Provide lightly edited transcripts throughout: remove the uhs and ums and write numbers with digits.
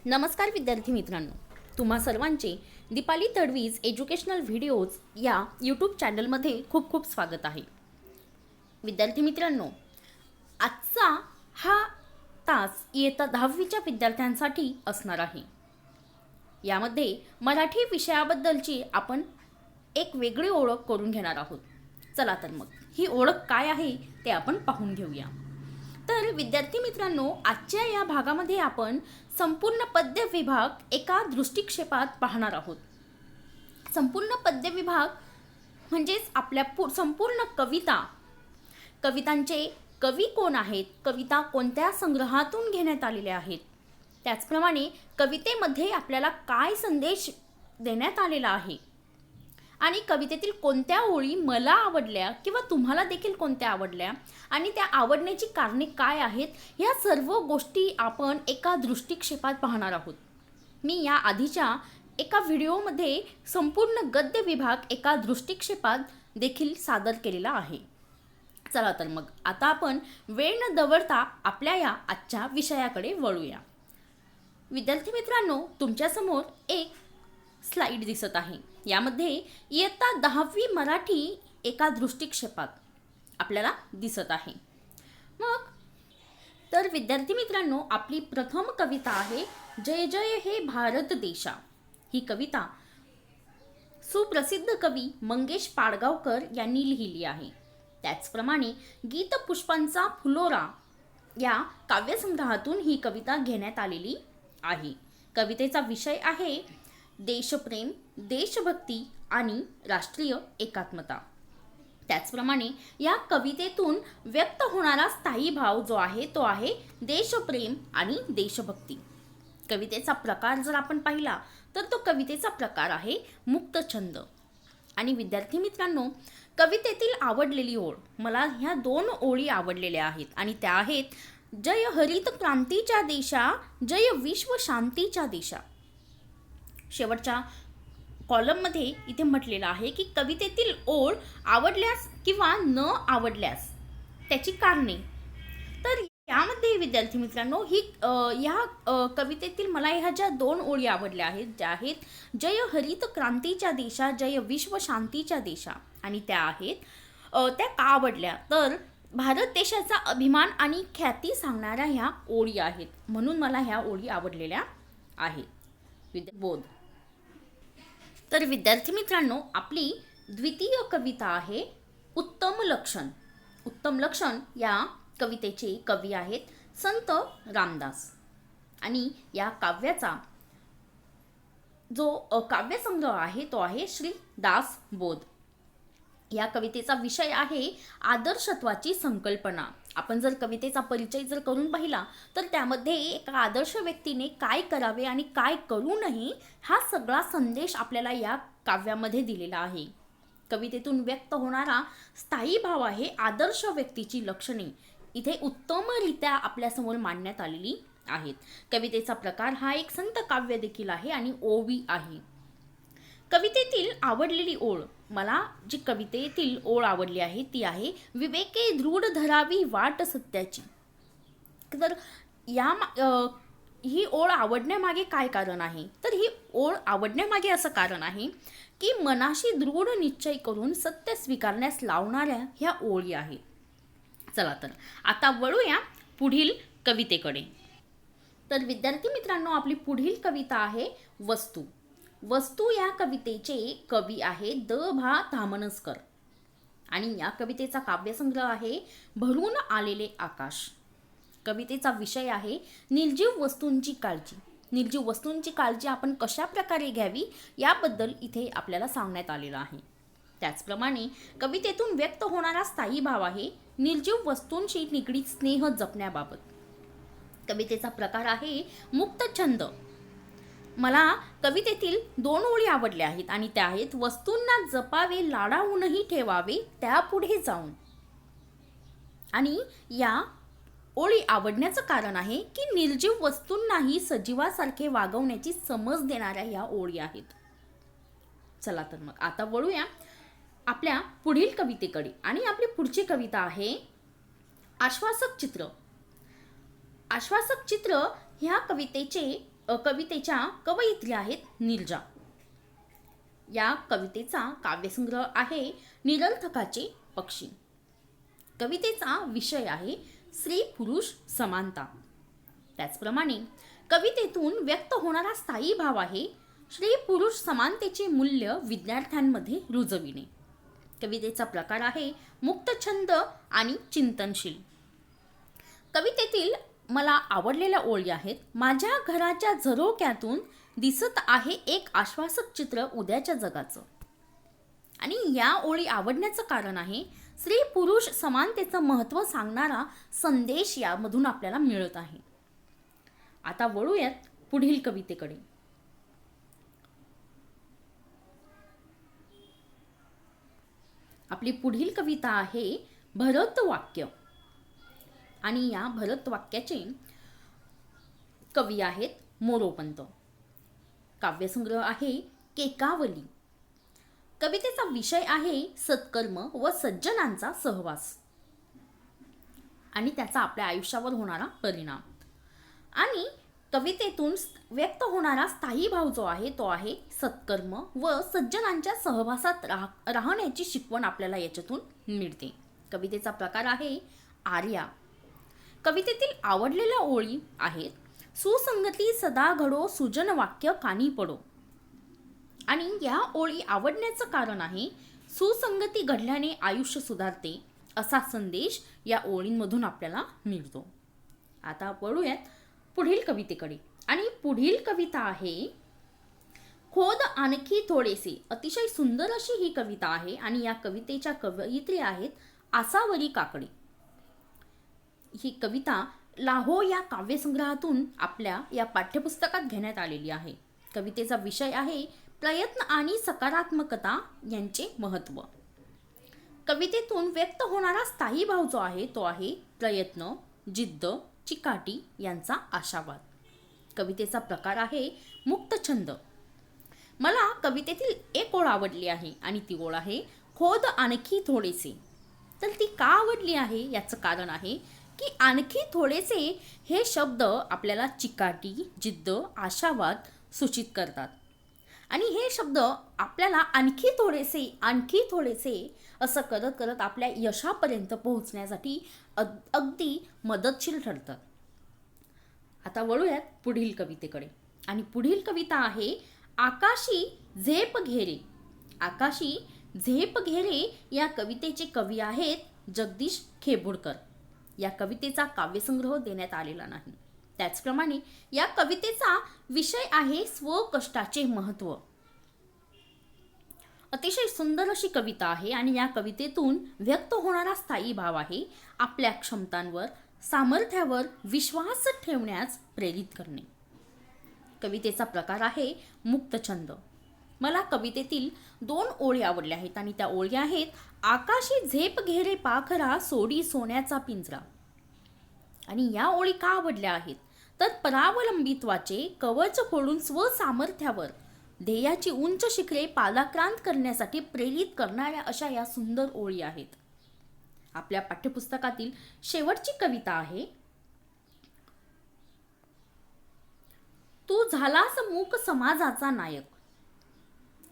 नमस्कार विद्यार्थी मित्रांनो, तुम्हा सर्वांचे दीपाली तडवीज एज्युकेशनल व्हिडिओज या यूट्यूब चॅनलमध्ये खूप खूप स्वागत आहे. विद्यार्थी मित्रांनो, आजचा हा तास इयत्ता 10वीच्या विद्यार्थ्यांसाठी असणार आहे. यामध्ये मराठी विषयाबद्दलची आपण एक वेगळी ओळख करून घेणार आहोत. चला तर मग ही ओळख काय आहे ते आपण पाहून घेऊया. तर विद्यार्थी मित्रांनो, आजच्या या भागामध्ये आपण संपूर्ण पद्य विभाग एका दृष्टिक्षेपात पाहणार आहोत. संपूर्ण पद्य विभाग म्हणजेच आपल्या संपूर्ण कवितांचे कवी कोण आहेत, कविता कोणत्या संग्रहातून घेण्यात आलेल्या आहेत, त्याचप्रमाणे कवितेमध्ये आपल्याला काय संदेश देण्यात आलेला आहे आणि कवितेतील कोणत्या ओळी मला आवडल्या किंवा तुम्हाला देखील कोणत्या आवडल्या आणि त्या आवडण्याची कारणे काय आहेत, ह्या सर्व गोष्टी आपण एका दृष्टिक्षेपात पाहणार आहोत. मी या आधीच्या एका व्हिडिओमध्ये संपूर्ण गद्य विभाग एका दृष्टिक्षेपात देखील सादर केलेला आहे. चला तर मग आता आपण वेळ न दवडता आपल्या या आजच्या विषयाकडे वळूया. विद्यार्थी मित्रांनो, तुमच्यासमोर एक स्लाइड दिसत आहे. यामध्ये इयत्ता 10वी मराठी एका दृष्टिक्षेपात आपल्याला दिसत आहे. मग तर विद्यार्थी मित्रांनो, आपली प्रथम कविता आहे जय जय हे भारत देशा. ही कविता सुप्रसिद्ध कवी मंगेश पाडगावकर यांनी लिहिली आहे. त्याचप्रमाणे गीत पुष्पांचा फुलोरा या काव्यसंग्रहातून ही कविता घेण्यात आलेली आहे. कवितेचा विषय आहे देशप्रेम, देशभक्ती आणि राष्ट्रीय एकात्मता. त्याचप्रमाणे या कवितेतून व्यक्त होणारा स्थायी भाव जो आहे तो आहे देशप्रेम आणि देशभक्ती. कवितेचा प्रकार जर आपण पाहिला तर तो कवितेचा प्रकार आहे मुक्तछंद. आणि विद्यार्थी मित्रांनो, कवितेतील आवडलेली ओळ, मला ह्या 2 ओळी आवडलेल्या आहेत आणि त्या आहेत जय हरित क्रांतीच्या देशा, जय विश्व शांतीच्या देशा. शेवटच्या कॉलममध्ये इथे म्हटलेलं आहे की कवितेतील ओळ आवडल्यास किंवा न आवडल्यास त्याची कारणे. तर यामध्ये विद्यार्थी मित्रांनो, या कवितेतील मला ह्या ज्या 2 ओळी आवडल्या आहेत, ज्या आहेत जय हरित क्रांतीच्या देशा, जय विश्व शांतीच्या देशा, आणि त्या आहेत त्या का आवडल्या तर भारत देशाचा अभिमान आणि ख्याती सांगणाऱ्या ह्या ओळी आहेत, म्हणून मला ह्या ओळी आवडलेल्या आहेत. बोध. तर विद्यार्थी मित्रांनो, आपली द्वितीय कविता आहे उत्तम लक्षण. उत्तम लक्षण या कवितेचे कवी आहेत संत रामदास आणि या काव्याचा जो काव्यसंग्रह आहे तो आहे श्री दास बोध. या कवितेचा विषय आहे आदर्शत्वाची संकल्पना. आपण जर कवितेचा परिचय जर करून पाहिला तर त्यामध्ये एका आदर्श व्यक्तीने काय करावे आणि काय करू नये हा सगळा संदेश आपल्याला या काव्यामध्ये दिलेला आहे. कवितेतून व्यक्त होणारा स्थायी भाव आहे आदर्श व्यक्तीची लक्षणे इथे उत्तमरित्या आपल्यासमोर मांडण्यात आलेली आहेत. कवितेचा प्रकार हा एक संत काव्य देखील आहे आणि ओवी आहे. कवितेतील आवडलेली ओळ, मला जी कवितेतील ओळ आवडली आहे ती आहे विवेके दृढ धरावी वाट सत्याची. तर ही ओळ आवडण्यामागे काय कारण आहे तर ही ओळ आवडण्यामागे असं कारण आहे की मनाशी दृढ निश्चय करून सत्य स्वीकारण्यास लावणाऱ्या ह्या ओळी आहेत. चला तर आता वळूया पुढील कवितेकडे. तर विद्यार्थी मित्रांनो, आपली पुढील कविता आहे वस्तू. वस्तू या कवितेचे कवी आहे द भा धामणसकर आणि या कवितेचा काव्यसंग्रह आहे भरून आलेले आकाश. कवितेचा विषय आहे निर्जीव वस्तूंची काळजी. निर्जीव वस्तूंची काळजी आपण कशा प्रकारे घ्यावी याबद्दल इथे आपल्याला सांगण्यात आलेलं आहे. त्याचप्रमाणे कवितेतून व्यक्त होणारा स्थायी भाव आहे निर्जीव वस्तूंशी निगडीत स्नेह जपण्याबाबत. कवितेचा प्रकार आहे मुक्तछंद. मला कवितेतील 2 ओळी आवडल्या आहेत आणि त्या आहेत वस्तूंना जपावे लाडावूनही ठेवावे त्यापुढे जाऊन. आणि या ओळी आवडण्याचं कारण आहे की निर्जीव वस्तूंनाही सजीवासारखे वागवण्याची समज देणाऱ्या या ओळी आहेत. चला तर मग आता वळूया आपल्या पुढील कवितेकडे आणि आपली पुढची कविता आहे आश्वासक चित्र. आश्वासक चित्र ह्या कवितेचे कवितेच्या कवयित्री आहेत नीरजा. या कवितेचा काव्यसंग्रह आहे निरर्थकाचे पक्षी. कवितेचा विषय आहे स्त्री पुरुष समानता. त्याचप्रमाणे कवितेतून व्यक्त होणारा स्थायी भाव आहे स्त्री पुरुष समानतेचे मूल्य विद्यार्थ्यांमध्ये रुजविणे. कवितेचा प्रकार आहे मुक्तछंद आणि चिंतनशील. कवितेतील मला आवडलेल्या ओळी आहेत. माझ्या घराच्या झरोक्यातून दिसत आहे एक आश्वासक चित्र उद्याच्या जगाचं. आणि या ओळी आवडण्याचं कारण आहे स्त्री पुरुष समानतेचं महत्त्व सांगणारा संदेश यामधून आपल्याला मिळत आहे. आता वळूयात पुढील कवितेकडे. आपली पुढील कविता आहे भरतवाक्य. आणि या भरतवाक्याचे कवी आहेत मोरोपंत. काव्यसंग्रह आहे केकावली. कवितेचा विषय आहे सत्कर्म व सज्जनांचा सहवास आणि त्याचा आपल्या आयुष्यावर होणारा परिणाम. आणि कवितेतून व्यक्त होणारा स्थायी भाव जो आहे तो आहे सत्कर्म व सज्जनांच्या सहवासात राहण्याची शिकवण आपल्याला याच्यातून मिळते. कवितेचा प्रकार आहे आर्या. कवितेतील आवडलेल्या ओळी आहेत सुसंगती सदा घडो सुजन वाक्य कानी पडो. आणि या ओळी आवडण्याचं कारण आहे सुसंगती घडल्याने आयुष्य सुधारते असा संदेश या ओळींमधून आपल्याला मिळतो. आता वळूयात पुढील कवितेकडे. आणि पुढील कविता आहे खोद आणखी थोडेसे. अतिशय सुंदर अशी ही कविता आहे आणि या कवितेच्या कवयित्री आहेत आसावरी काकडे. ही कविता लाहो या काव्यसंग्रहातून आपल्या या पाठ्यपुस्तकात घेण्यात आलेली आहे. कवितेचा विषय आहे प्रयत्न आणि सकारात्मकता यांचे महत्त्व. कवितेतून व्यक्त होणारा स्थायी भाव जो आहे तो आहे प्रयत्न, जिद्द, चिकाटी यांचा आशावाद. कवितेचा प्रकार आहे मुक्तछंद. मला कवितेतील एक ओळ आवडली आहे आणि ती ओळ आहे खोद आणखी थोडेसे. तर ती का आवडली आहे याचं कारण आहे की आणखी थोडेसे हे शब्द आपल्याला चिकाटी, जिद्द, आशावाद सूचित करतात. आणि हे शब्द आपल्याला आणखी थोडेसे असं करत करत आपल्या यशापर्यंत पोहोचण्यासाठी अगदी मदतशीर ठरतात. आता वळूयात पुढील कवितेकडे. आणि पुढील कविता आहे आकाशी झेप घेरे. आकाशी झेप घेरे या कवितेचे कवी आहेत जगदीश खेबुडकर. या कवितेचा काव्यसंग्रह देण्यात आलेला नाही. त्याचप्रमाणे या कवितेचा विषय आहे स्वकष्टाचे महत्त्व. अतिशय सुंदर अशी कविता आहे आणि या कवितेतून व्यक्त होणारा स्थायी भाव आहे आपल्या क्षमतांवर, सामर्थ्यावर विश्वास ठेवण्यास प्रेरित करणे. कवितेचा प्रकार आहे मुक्तछंद. मला कवितेतील 2 ओळी आवडल्या आहेत आणि त्या ओळी आहेत आकाशी झेप घेरे पाखरा सोडी सोन्याचा पिंजरा. आणि या ओळी का आवडल्या आहेत तर परावलंबित्वाचे कवच फोडून स्वसामर्थ्यावर ध्येयाची उंच शिखरे पादाक्रांत करण्यासाठी प्रेरित करणाऱ्या अशा या सुंदर ओळी आहेत. आपल्या पाठ्यपुस्तकातील शेवटची कविता आहे तू झालास मूक समाजाचा नायक.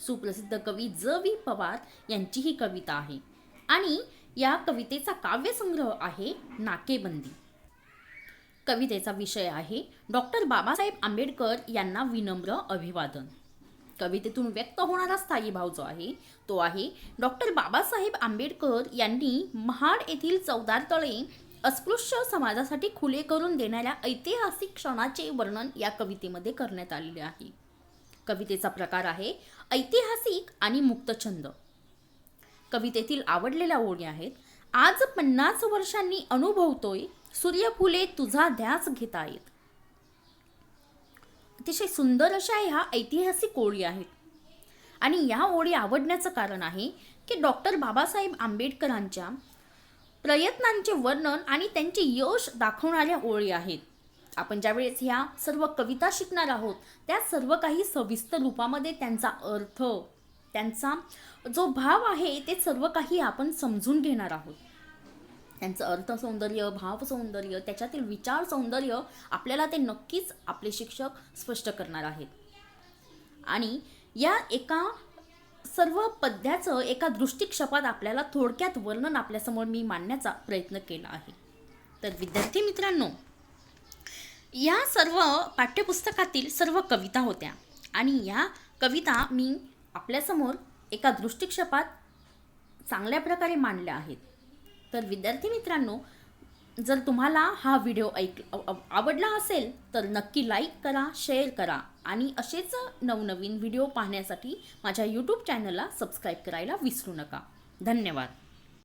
सुप्रसिद्ध कवी ज.वी. पवार यांची ही कविता आहे आणि या कवितेचा काव्यसंग्रह आहे नाकेबंदी. कवितेचा विषय आहे डॉक्टर बाबासाहेब आंबेडकर यांना विनम्र अभिवादन. कवितेतून व्यक्त होणारा स्थायी भाव जो आहे तो आहे डॉक्टर बाबासाहेब आंबेडकर यांनी महाड येथील 14 तळे अस्पृश्य समाजासाठी खुले करून देणाऱ्या ऐतिहासिक क्षणाचे वर्णन या कवितेमध्ये करण्यात आलेले आहे. कवितेचा प्रकार आहे ऐतिहासिक आणि मुक्तछंद. कवितेतील आवडलेल्या ओळी आहेत आज 50 वर्षांनी अनुभवतोय सूर्यफुले तुझा ध्यास घेतायत. अतिशय सुंदर अशा ह्या ऐतिहासिक ओळी आहेत आणि या ओळी आवडण्याचं कारण आहे की डॉक्टर बाबासाहेब आंबेडकरांच्या प्रयत्नांचे वर्णन आणि त्यांचे यश दाखवणाऱ्या ओळी आहेत. आपण ज्यावेळेस ह्या सर्व कविता शिकणार आहोत त्या सर्व काही सविस्तर रूपामध्ये त्यांचा अर्थ, त्यांचा जो भाव आहे ते सर्व काही आपण समजून घेणार आहोत. त्यांचं अर्थसौंदर्य, भावसौंदर्य, त्याच्यातील विचार सौंदर्य आपल्याला ते नक्कीच आपले शिक्षक स्पष्ट करणार आहेत. आणि या एका सर्व पद्याचं एका दृष्टिक्षेपात आपल्याला थोडक्यात वर्णन आपल्यासमोर मी मांडण्याचा प्रयत्न केला आहे. तर विद्यार्थी मित्रांनो, या सर्व पाठ्यपुस्तकातील सर्व कविता होत्या आणि या कविता मी आपल्यासमोर एका दृष्टिक्षेपात चांगल्या प्रकारे मांडल्या आहेत. तर विद्यार्थी मित्रांनो, जर तुम्हाला हा व्हिडिओ आवडला असेल तर नक्की लाईक करा, शेअर करा आणि असेच नवनवीन व्हिडिओ पाहण्यासाठी माझ्या यूट्यूब चॅनलला सबस्क्राईब करायला विसरू नका. धन्यवाद.